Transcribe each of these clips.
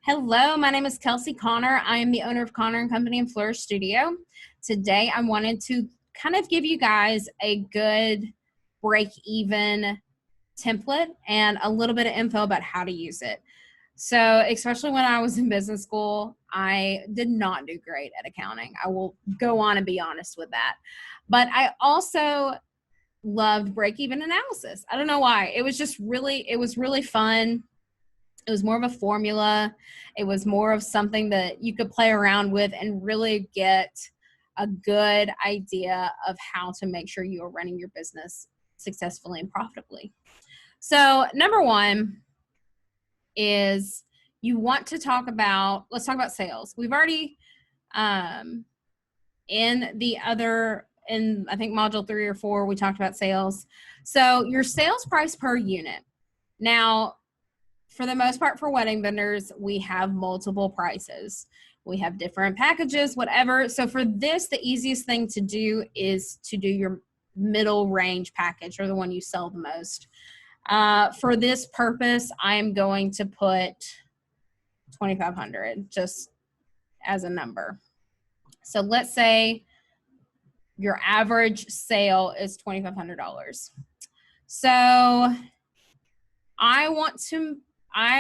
Hello, my name is Kelsey Connor. I am the owner of Connor & Company and Flourish Studio. Today, I wanted to kind of give you guys a good break-even template and a little bit of info about how to use it. So, especially when I was in business school, I did not do great at accounting. I will go on and be honest with that. But I also loved break-even analysis. I don't know why. It was really fun. It was more of a formula. It was more of something that you could play around with and really get a good idea of how to make sure you are running your business successfully and profitably. So number one is you want to let's talk about sales. We've already, in I think module 3 or 4, we talked about sales. So your sales price per unit. Now, for the most part, for wedding vendors, we have multiple prices. We have different packages, whatever. So for this, the easiest thing to do is to do your middle range package, or the one you sell the most. For this purpose, I am going to put $2,500 just as a number. So let's say your average sale is $2,500. So how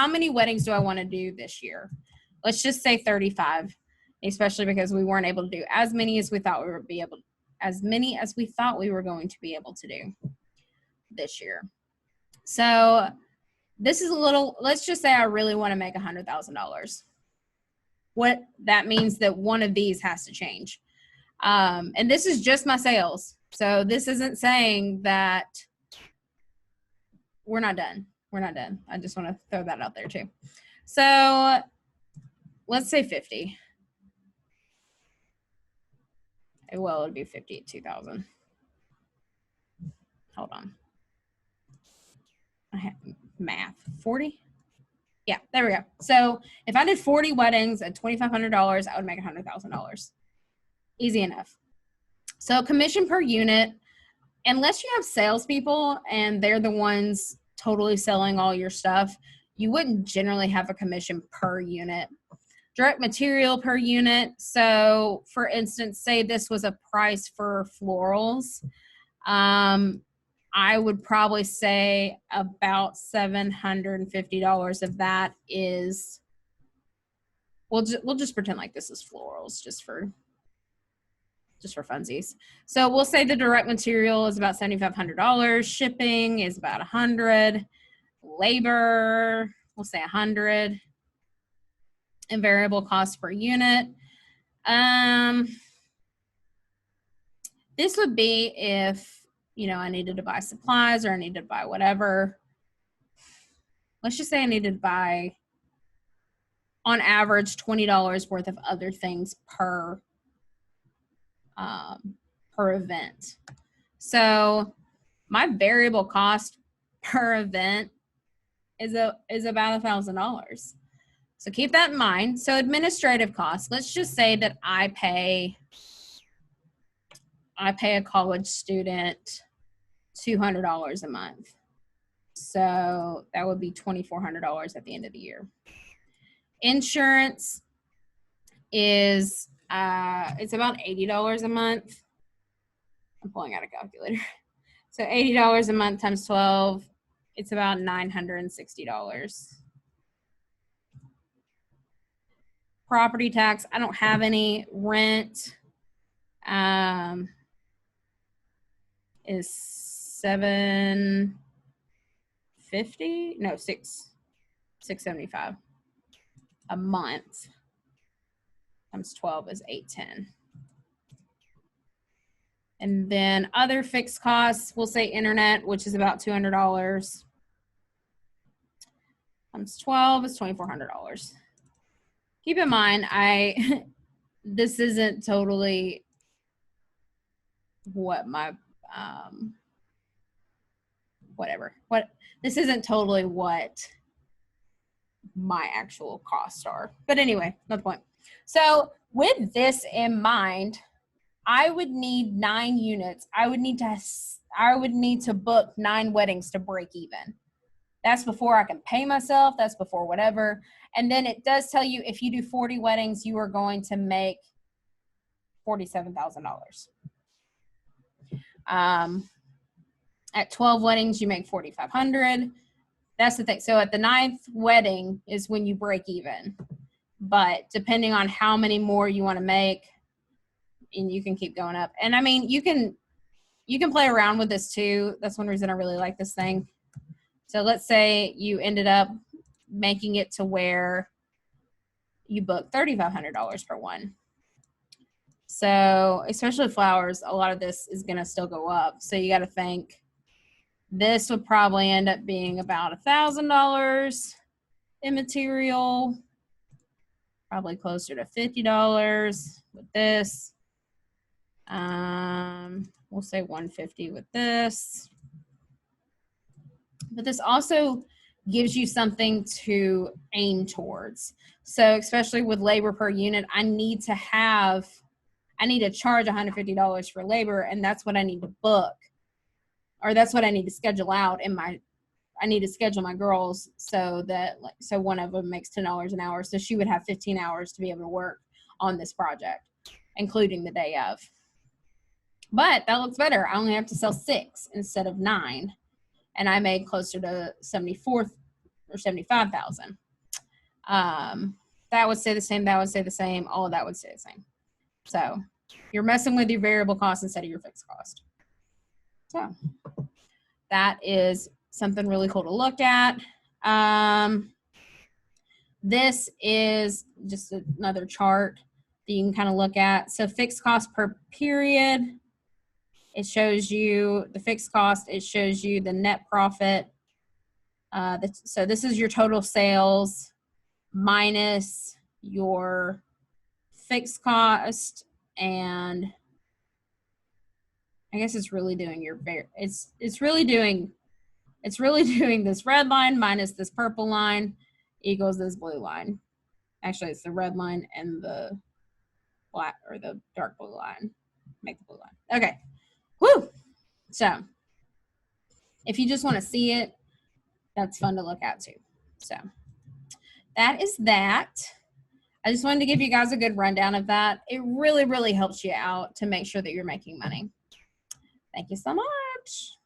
many weddings do I want to do this year? Let's just say 35, especially because we weren't able to do as many as we thought we were going to be able to do this year. So this is let's just say I really want to make $100,000. What that means that one of these has to change. And this is just my sales. So this isn't saying that we're not done. I just want to throw that out there too. So let's say 50. Well, it'd be 50 at 2,000. Hold on. I have math. 40? Yeah, there we go. So if I did 40 weddings at $2,500, I would make $100,000. Easy enough. So commission per unit, unless you have salespeople and they're the ones totally selling all your stuff, you wouldn't generally have a commission per unit. Direct material per unit. So for instance, say this was a price for florals. I would probably say about $750 of that is, we'll just pretend like this is florals just for funsies. So we'll say the direct material is about $7,500. Shipping is about $100. Labor, we'll say $100. And variable cost per unit. This would be if, I needed to buy supplies or I needed to buy whatever. Let's just say I needed to buy, on average, $20 worth of other things per event. So my variable cost per event is about $1,000. So keep that in mind. So administrative costs, let's just say that I pay a college student $200 a month. So that would be $2,400 at the end of the year. Insurance is it's about $80 a month. I'm pulling out a calculator. So $80 a month times 12, it's about $960. Property tax, I don't have any. Rent is $675 a month. Times 12 is $810. And then other fixed costs, we'll say internet, which is about $200. Times 12 is $2,400. Keep in mind, this isn't totally what my this isn't totally what my actual costs are. But anyway, not the point. So with this in mind, I would need 9 units. I would need to book 9 weddings to break even. That's before I can pay myself. That's before whatever. And then it does tell you if you do 40 weddings, you are going to make $47,000. At 12 weddings, you make 4,500. That's the thing. So at the 9th wedding is when you break even. But depending on how many more you want to make, and you can keep going up. And I mean, you can play around with this too. That's one reason I really like this thing. So let's say you ended up making it to where you book $3,500 per one. So especially flowers, a lot of this is going to still go up. So you got to think this would probably end up being about $1,000 in material, probably closer to $50 with this. We'll say $150 with this. But this also gives you something to aim towards. So especially with labor per unit, I need to charge $150 for labor, and that's what I need to book. Or that's what I need to schedule out I need to schedule my girls so that so one of them makes $10 an hour. So she would have 15 hours to be able to work on this project, including the day of. But that looks better. I only have to sell 6 instead of 9. And I made closer to 74 or 75,000. That would stay the same. That would stay the same. All of that would stay the same. So you're messing with your variable cost instead of your fixed cost. So that is something really cool to look at. This is just another chart that you can kind of look at. So fixed cost per period. It shows you the fixed cost. It shows you the net profit. So this is your total sales minus your fixed cost, and I guess it's really doing it's really doing this red line minus this purple line equals this blue line. Actually, it's the red line and the black or the dark blue line. Make the blue line. Okay. Woo! So if you just want to see it, that's fun to look at too. So that is that. I just wanted to give you guys a good rundown of that. It really, really helps you out to make sure that you're making money. Thank you so much.